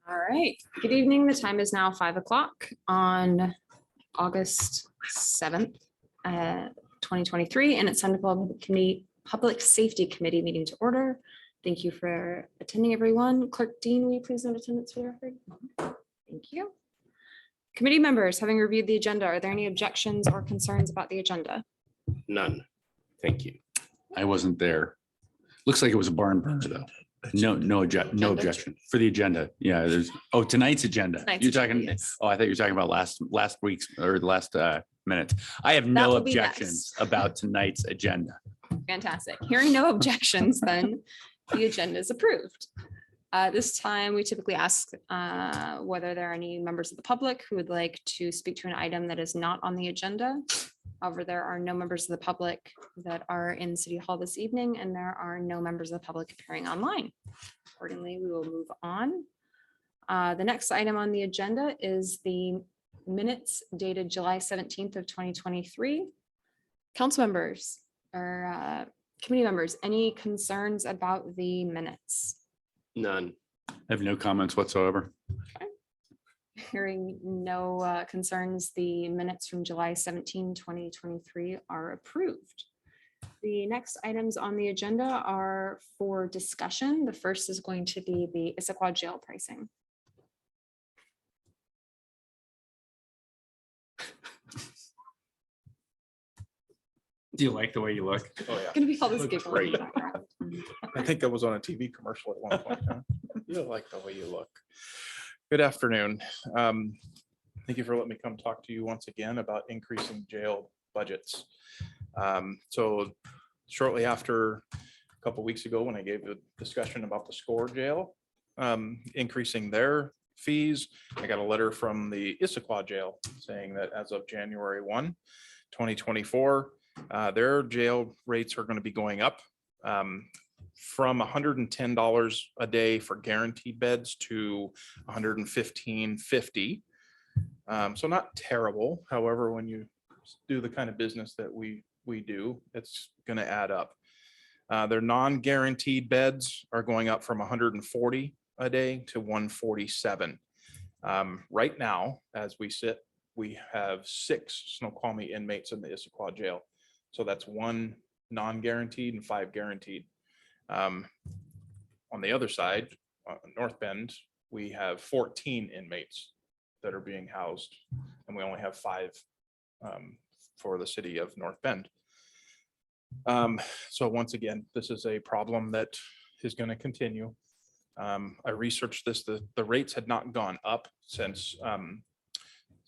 All right, good evening. The time is now 5 o'clock on August 7th, 2023, and it's time to call the Public Safety Committee meeting to order. Thank you for attending, everyone. Clerk Dean, will you please note attendance for the record? Thank you. Committee members, having reviewed the agenda, are there any objections or concerns about the agenda? None. Thank you. I wasn't there. Looks like it was a barn burner though. No objection for the agenda. Yeah, tonight's agenda. You're talking, yes. I thought you were talking about last week's or the last minutes. I have no will be objections about tonight's agenda. Fantastic. Hearing no objections, then the agenda is approved. This time, we typically ask whether there are any members of the public who would like to speak to an item that is not on the agenda. However, there are no members of the public that are in City Hall this evening, and there are no members of the public appearing online. Accordingly, we will move on. The next item on the agenda is the minutes dated July 17th of 2023. Council members or committee members, any concerns about the minutes? None. I have no comments whatsoever. Hearing no concerns, the minutes from July 17, 2023 are approved. The next items on the agenda are for discussion. The first is going to be the Issaquah jail pricing. Do you like the way you look? Oh, yeah. Going to be all this Looks giggling in the great. background. I think that was on a TV commercial at one point. Huh? You like the way you look. Good afternoon. Thank you for letting me come talk to you once again about increasing jail budgets. So shortly after a couple weeks ago, when I gave the discussion about the SCORE jail, increasing their fees, I got a letter from the Issaquah jail saying that as of January 1, 2024, their jail rates are going to be going up from $110 a day for guaranteed beds to $115.50. So not terrible. However, when you do the kind of business that we do, it's going to add up. Their non-guaranteed beds are going up from $140 a day to $147. Right now, as we sit, we have 6 Snoqualmie inmates in the Issaquah jail. So that's 1 non-guaranteed and 5 guaranteed. On the other side, North Bend, we have 14 inmates that are being housed, and we only have 5 for the city of North Bend. So once again, this is a problem that is going to continue. I researched this. The rates had not gone up since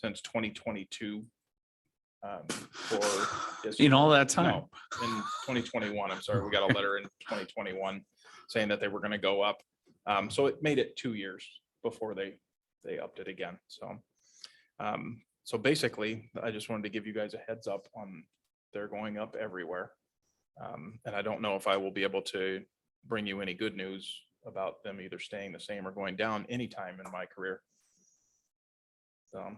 2022. In all that time. No, in 2021. I'm sorry, we got a letter in 2021 saying that they were going to go up. So it made it 2 years before they upped it again. So basically, I just wanted to give you guys a heads up on they're going up everywhere. And I don't know if I will be able to bring you any good news about them either staying the same or going down anytime in my career. So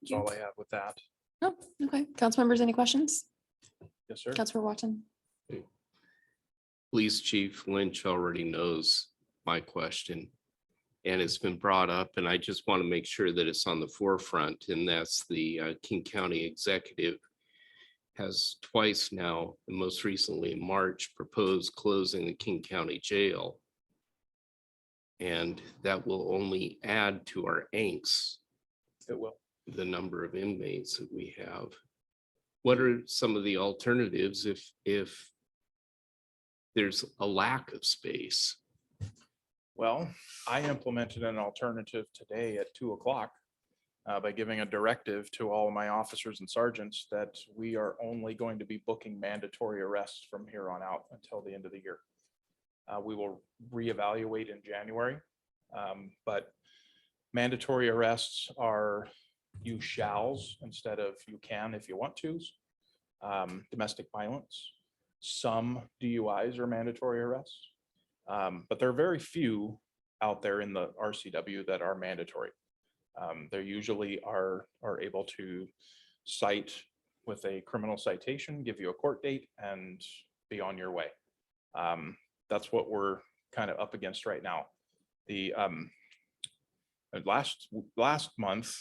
that's all I have with that. Oh, okay. Council members, any questions? Yes, sir. Councilor Watson. Police Chief Lynch already knows my question, and it's been brought up, and I just want to make sure that it's on the forefront, and that's the King County Executive has twice now, and most recently in March, proposed closing the King County Jail. And that will only add to our angst. It will. The number of inmates that we have. What are some of the alternatives if there's a lack of space? Well, I implemented an alternative today at 2 o'clock by giving a directive to all of my officers and sergeants that we are only going to be booking mandatory arrests from here on out until the end of the year. We will reevaluate in January, but mandatory arrests are you shalls instead of you can if you want to. Domestic violence, some DUIs are mandatory arrests, but there are very few out there in the RCW that are mandatory. They usually are able to cite with a criminal citation, give you a court date, and be on your way. That's what we're kind of up against right now. The last month,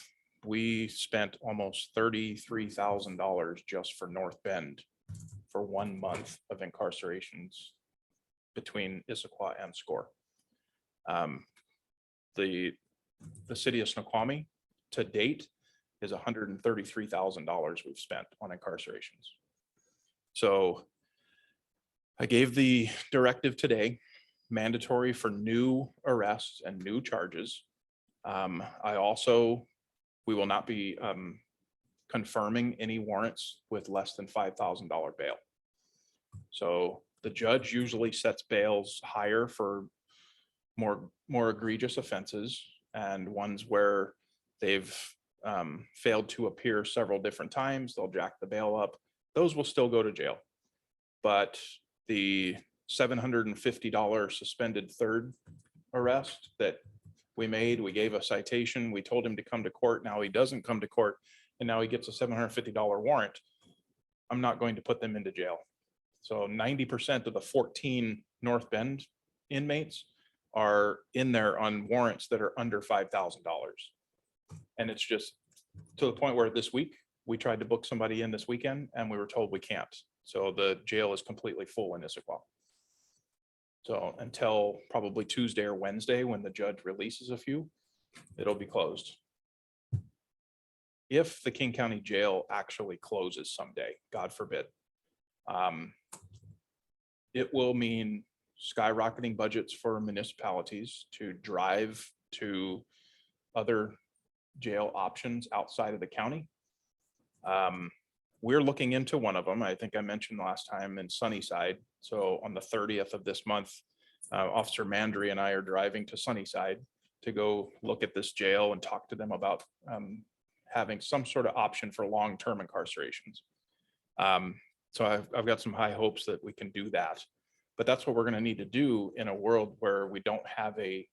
we spent almost $33,000 just for North Bend for 1 month of incarcerations between Issaquah and Score. The city of Snoqualmie to date is $133,000 we've spent on incarcerations. So I gave the directive today, mandatory for new arrests and new charges. We will not be confirming any warrants with less than $5,000 bail. So the judge usually sets bails higher for more egregious offenses and ones where they've failed to appear several different times. They'll jack the bail up. Those will still go to jail. But the $750 suspended third arrest that we gave a citation. We told him to come to court. Now he doesn't come to court, and now he gets a $750 warrant. I'm not going to put them into jail. So 90% of the 14 North Bend inmates are in there on warrants that are under $5,000. And it's just to the point where this week we tried to book somebody in this weekend and we were told we can't. So the jail is completely full in Issaquah. So until probably Tuesday or Wednesday, when the judge releases a few, it'll be closed. If the King County Jail actually closes someday, God forbid, it will mean skyrocketing budgets for municipalities to drive to other jail options outside of the county. We're looking into one of them. I think I mentioned last time in Sunnyside. So on the 30th of this month, Officer Mandry and I are driving to Sunnyside to go look at this jail and talk to them about having some sort of option for long-term incarcerations. So I've got some high hopes that we can do that. But that's what we're going to need to do in a world where we don't have a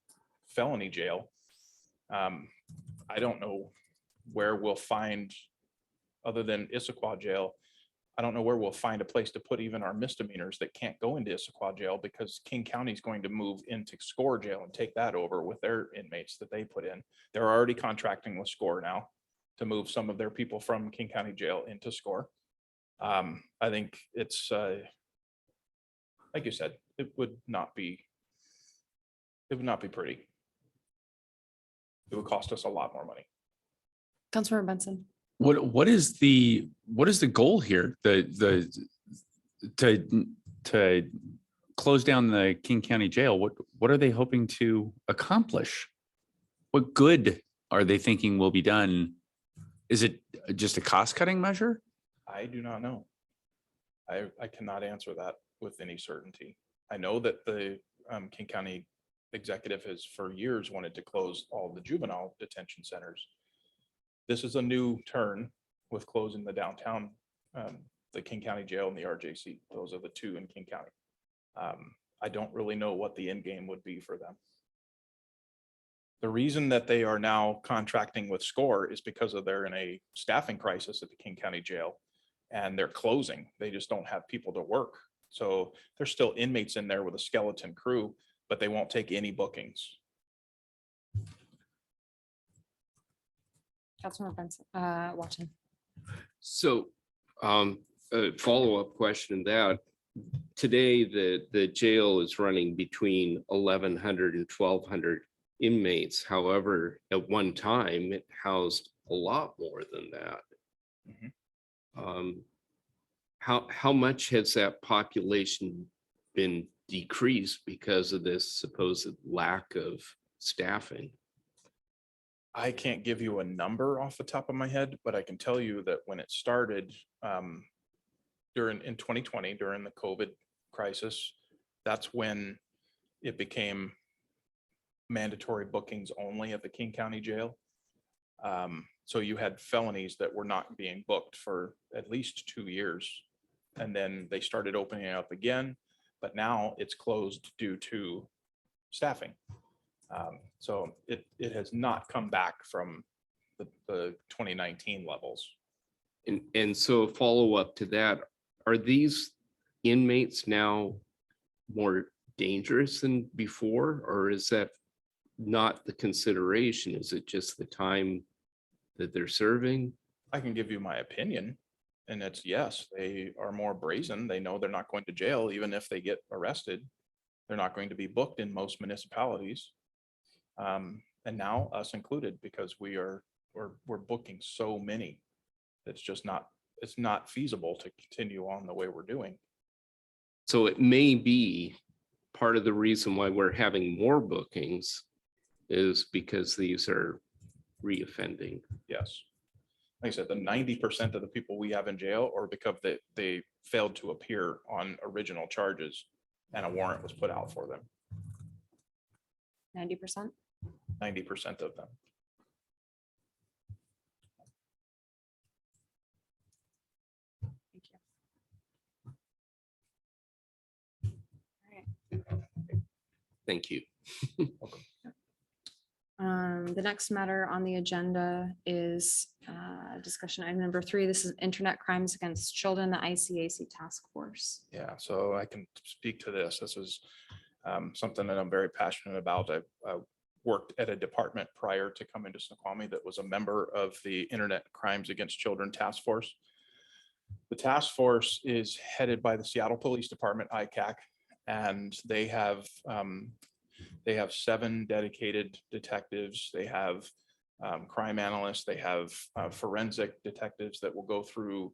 felony jail. I don't know where we'll find, other than Issaquah jail, I don't know where we'll find a place to put even our misdemeanors that can't go into Issaquah jail, because King County is going to move into Score jail and take that over with their inmates that they put in. They're already contracting with Score now to move some of their people from King County jail into Score. I think it's, like you said, it would not be pretty. It would cost us a lot more money. Councilmember Benson. What is the goal here? To close down the King County Jail. What are they hoping to accomplish? What good are they thinking will be done? Is it just a cost-cutting measure? I do not know. I cannot answer that with any certainty. I know that the King County executive has for years wanted to close all the juvenile detention centers. This is a new turn with closing the downtown, the King County Jail and the RJC. Those are the two in King County. I don't really know what the end game would be for them. The reason that they are now contracting with Score is because they're in a staffing crisis at the King County Jail and they're closing. They just don't have people to work. So there's still inmates in there with a skeleton crew, but they won't take any bookings. Councilmember Benson, Watson. So a follow-up question to that. Today, the jail is running between 1,100 and 1,200 inmates. However, at one time, it housed a lot more than that. Mhm. How much has that population been decreased because of this supposed lack of staffing? I can't give you a number off the top of my head, but I can tell you that when it started in 2020, during the COVID crisis, that's when it became mandatory bookings only at the King County Jail. So you had felonies that were not being booked for at least 2 years. And then they started opening it up again, but now it's closed due to staffing. So it has not come back from the 2019 levels. And so a follow-up to that, are these inmates now more dangerous than before, or is that not the consideration? Is it just the time that they're serving? I can give you my opinion, and it's yes, they are more brazen. They know they're not going to jail, even if they get arrested. They're not going to be booked in most municipalities. And now us included, because we're booking so many. It's not feasible to continue on the way we're doing. So it may be part of the reason why we're having more bookings is because these are reoffending. Yes. Like I said, the 90% of the people we have in jail are because they failed to appear on original charges and a warrant was put out for them. 90%. 90% of them. Thank you. All right. Thank you. The next matter on the agenda is discussion item number 3. This is Internet Crimes Against Children, the ICAC Task Force. Yeah, so I can speak to this. This is something that I'm very passionate about. I worked at a department prior to coming to Snoqualmie that was a member of the Internet Crimes Against Children Task Force. The task force is headed by the Seattle Police Department, ICAC, and they have 7 dedicated detectives. They have crime analysts. They have forensic detectives that will go through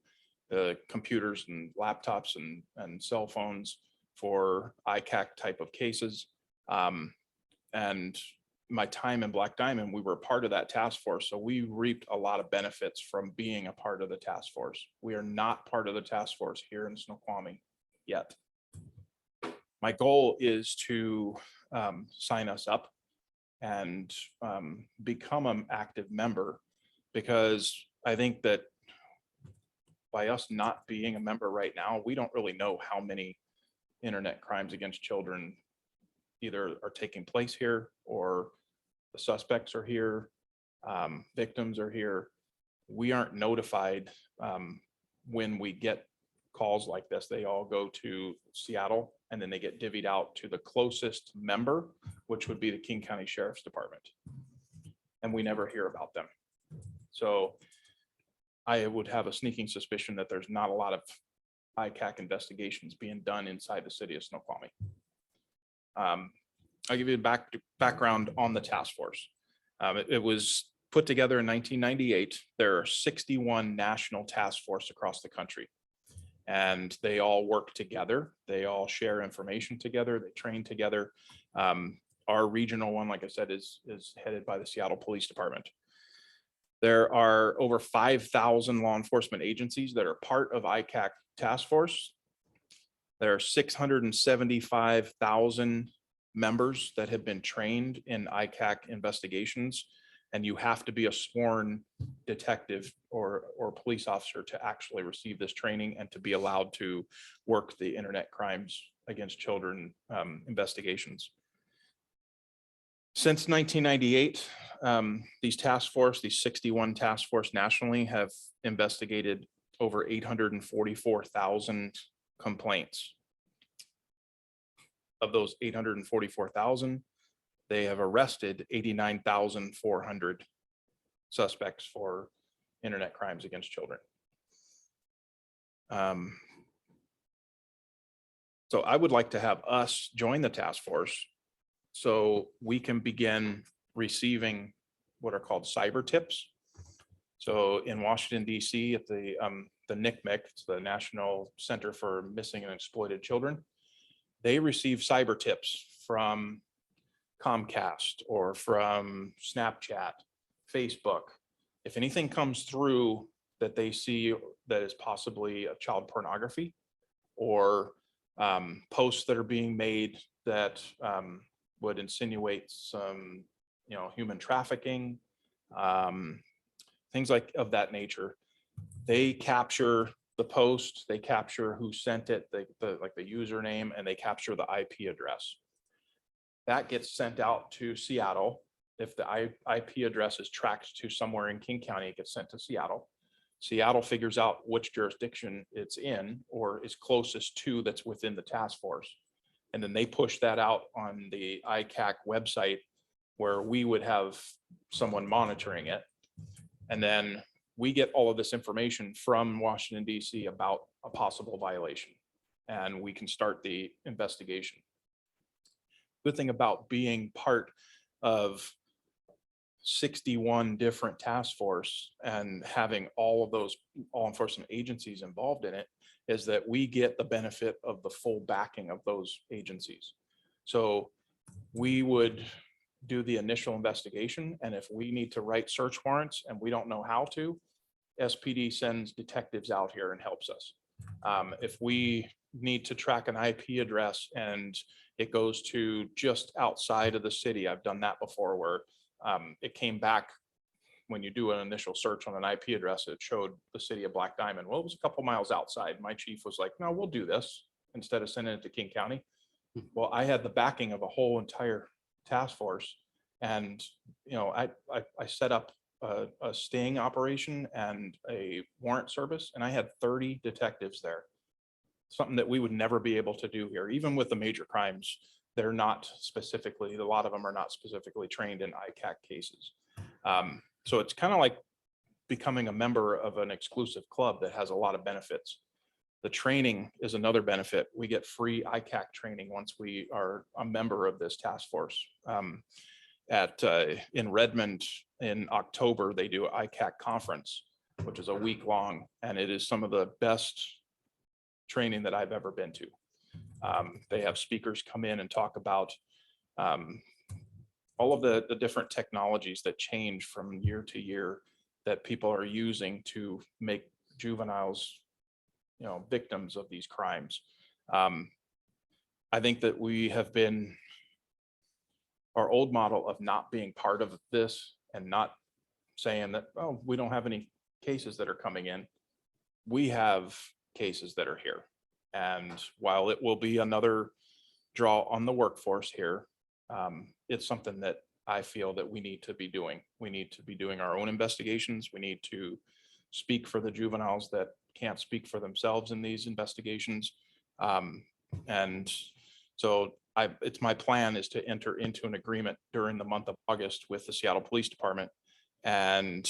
the computers and laptops and cell phones for ICAC type of cases. And my time in Black Diamond, we were part of that task force. So we reaped a lot of benefits from being a part of the task force. We are not part of the task force here in Snoqualmie yet. My goal is to sign us up and become an active member, because I think that by us not being a member right now, we don't really know how many internet crimes against children either are taking place here, or the suspects are here, victims are here. We aren't notified when we get calls like this. They all go to Seattle, and then they get divvied out to the closest member, which would be the King County Sheriff's Department. And we never hear about them. So I would have a sneaking suspicion that there's not a lot of ICAC investigations being done inside the city of Snoqualmie. I'll give you a background on the task force. It was put together in 1998. There are 61 national task force across the country, and they all work together. They all share information together. They train together. Our regional one, like I said, is headed by the Seattle Police Department. There are over 5,000 law enforcement agencies that are part of ICAC task force. There are 675,000 members that have been trained in ICAC investigations, and you have to be a sworn detective or police officer to actually receive this training and to be allowed to work the internet crimes against children investigations. Since 1998, these 61 task force nationally have investigated over 844,000 complaints. Of those 844,000, they have arrested 89,400 suspects for internet crimes against children. So I would like to have us join the task force so we can begin receiving what are called cyber tips. So in Washington, D.C., at the NCMEC, it's the National Center for Missing and Exploited Children, they receive cyber tips from Comcast or from Snapchat, Facebook. If anything comes through that they see that is possibly a child pornography, or posts that are being made that would insinuate some, human trafficking, things like of that nature, they capture the post, they capture who sent it, like the username, and they capture the IP address. That gets sent out to Seattle. If the IP address is tracked to somewhere in King County, it gets sent to Seattle. Seattle figures out which jurisdiction it's in or is closest to that's within the task force. And then they push that out on the ICAC website where we would have someone monitoring it. And then we get all of this information from Washington DC about a possible violation, and we can start the investigation. Good thing about being part of 61 different task force and having all of those law enforcement agencies involved in it is that we get the benefit of the full backing of those agencies. So we would do the initial investigation, and if we need to write search warrants and we don't know how to, SPD sends detectives out here and helps us. If we need to track an IP address and it goes to just outside of the city, I've done that before where it came back when you do an initial search on an IP address, it showed the city of Black Diamond. Well, it was a couple miles outside. My chief was like, no, we'll do this instead of sending it to King County. Well, I had the backing of a whole entire task force. And, you know, I set up a sting operation and a warrant service, and I had 30 detectives there. Something that we would never be able to do here, even with the major crimes. They're not specifically, a lot of them are not specifically trained in ICAC cases. So it's kind of like becoming a member of an exclusive club that has a lot of benefits. The training is another benefit. We get free ICAC training once we are a member of this task force. In Redmond in October, they do an ICAC conference, which is a week long, and it is some of the best training that I've ever been to. They have speakers come in and talk about all of the different technologies that change from year to year that people are using to make juveniles, you know, victims of these crimes. I think that we have been, our old model of not being part of this and not saying that, oh, we don't have any cases that are coming in. We have cases that are here. And while it will be another draw on the workforce here, it's something that I feel that we need to be doing. We need to be doing our own investigations. We need to speak for the juveniles that can't speak for themselves in these investigations. And so it's my plan is to enter into an agreement during the month of August with the Seattle Police Department. And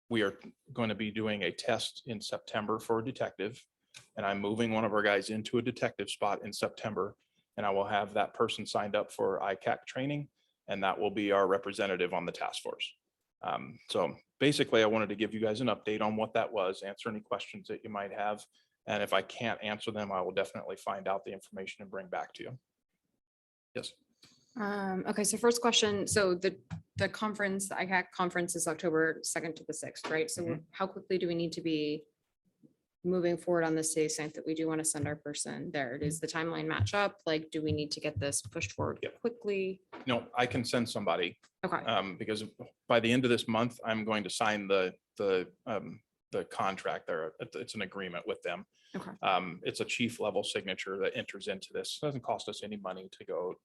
we are going to be doing a test in September for a detective. And I'm moving one of our guys into a detective spot in September. And I will have that person signed up for ICAC training. And that will be our representative on the task force. So basically, I wanted to give you guys an update on what that was, answer any questions that you might have. And if I can't answer them, I will definitely find out the information and bring back to you. Yes. Okay, so first question, so the conference, the ICAC conference is October 2nd to the 6th, right? So how quickly do we need to be moving forward on this to the extent that we do want to send our person there? Does the timeline match up? Like, do we need to get this pushed forward quickly? No, I can send somebody. Okay, Because by the end of this month, I'm going to sign the contract there. It's an agreement with them. okay, It's a chief level signature that enters into this. Doesn't cost us any money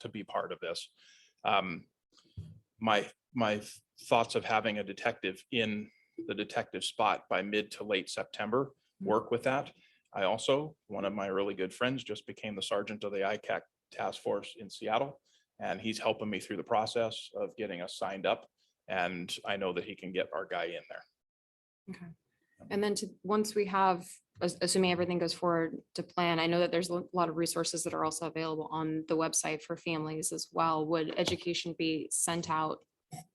to be part of this. My thoughts of having a detective in the detective spot by mid to late September work with that. I also, one of my really good friends just became the sergeant of the ICAC task force in Seattle, and he's helping me through the process of getting us signed up. And I know that he can get our guy in there. okay. And then once we have, assuming everything goes forward to plan, I know that there's a lot of resources that are also available on the website for families as well. Would education be sent out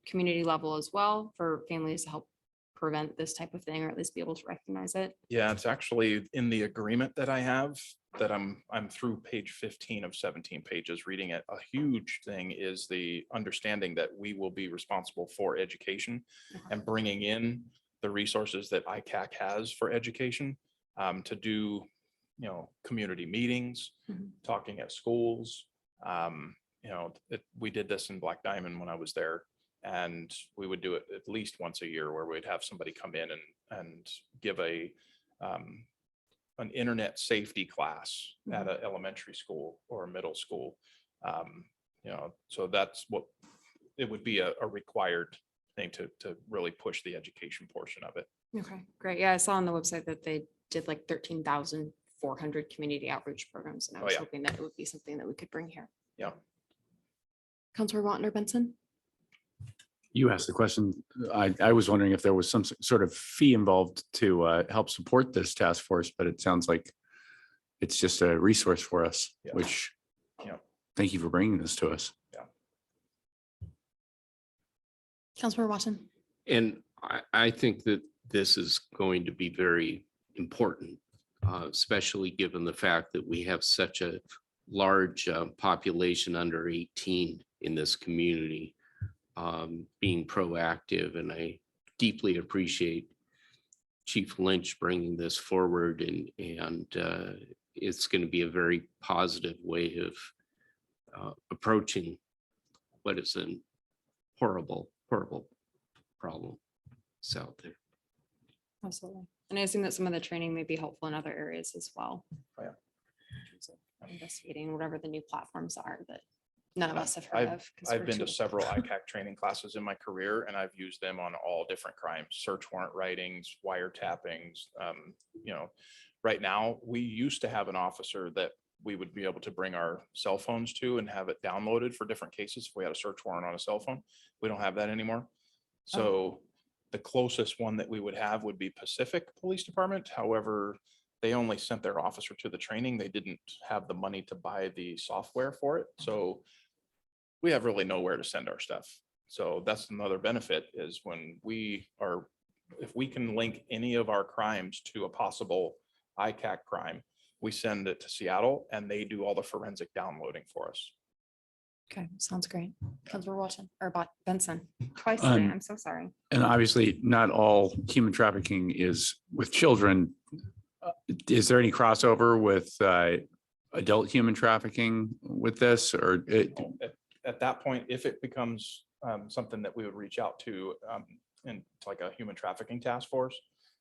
community level as well for families to help prevent this type of thing, or at least be able to recognize it? Yeah, it's actually in the agreement that I have that I'm through page 15 of 17 pages reading it. A huge thing is the understanding that we will be responsible for education and bringing in the resources that ICAC has for education to do, you know, community meetings, talking at schools. You know, we did this in Black Diamond when I was there. And we would do it at least once a year where we'd have somebody come in and give an internet safety class at an elementary school or a middle school. You know, so that's what it would be a required thing to really push the education portion of it. Okay, great. Yeah, I saw on the website that they did like 13,000 400 community outreach programs. And I Oh, was yeah. hoping that it would be something that we could bring here. Yeah. Counselor Watner Benson? You asked the question. I was wondering if there was some sort of fee involved to help support this task force, but it sounds like it's just a resource for us, Yeah. which Yeah. thank you for bringing this to us. Counselor Watson? And I think that this is going to be very important, especially given the fact that we have such a large population under 18 in this community, being proactive. And I deeply appreciate Chief Lynch bringing this forward, and it's going to be a very positive way of approaching what is a horrible problem that's out there. Absolutely. And I assume that some of the training may be helpful in other areas as well. Oh, yeah. In terms of investigating whatever the new platforms are that none of us have heard of. 'cause I've we're been to too- several ICAC training classes in my career, and I've used them on all different crimes, search warrant writings, wiretappings. Right now, we used to have an officer that we would be able to bring our cell phones to and have it downloaded for different cases. If we had a search warrant on a cell phone, we don't have that anymore. So the closest one that we would have would be Pacific Police Department. However, they only sent their officer to the training. They didn't have the money to buy the software for it. So we have really nowhere to send our stuff. So that's another benefit is when if we can link any of our crimes to a possible ICAC crime, we send it to Seattle and they do all the forensic downloading for us. Okay, sounds great. Counselor Watson or Benson, twice today. I'm so sorry. And obviously not all human trafficking is with children. Is there any crossover with adult human trafficking with this or At that point, if it becomes something that we would reach out to in like a human trafficking task force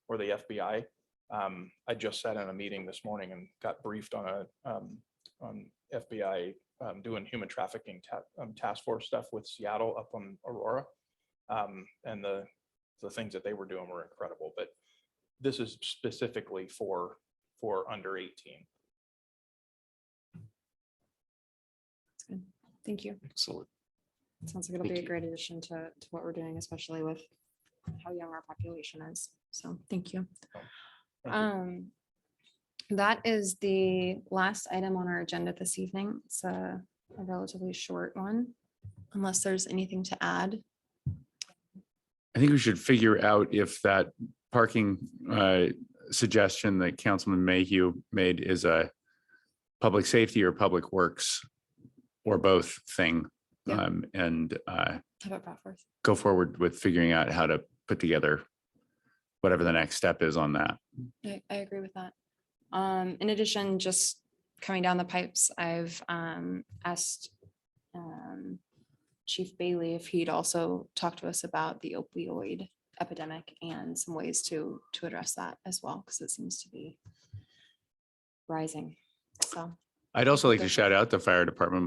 or the FBI. I just sat in a meeting this morning and got briefed on FBI doing human trafficking task force stuff with Seattle up on Aurora. And the things that they were doing were incredible, but this is specifically for under 18. Thank you. Excellent. Sounds like it'll be Thank a you. great addition to what we're doing, especially with how young our population is. So thank you. Thank you. That is the last item on our agenda this evening. It's a relatively short one, unless there's anything to add. I think we should figure out if that parking suggestion that Councilman Mayhew made is a public safety or public works or both thing. Yeah. And How about Pat first? go forward with figuring out how to put together whatever the next step is on that. I agree with that. In addition, just coming down the pipes, I've asked Chief Bailey if he'd also talk to us about the opioid epidemic and some ways to address that as well, because it seems to be rising. So I'd also like to shout out the fire department.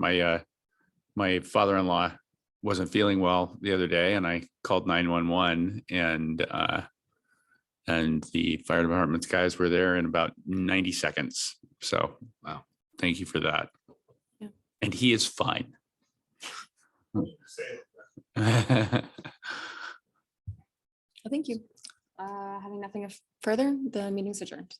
My father-in-law wasn't feeling well the other day and I called 911 and the fire department's guys were there in about 90 seconds. So, wow, thank you for that. Yeah. And he is fine. thank you. Having nothing further, the meeting's adjourned.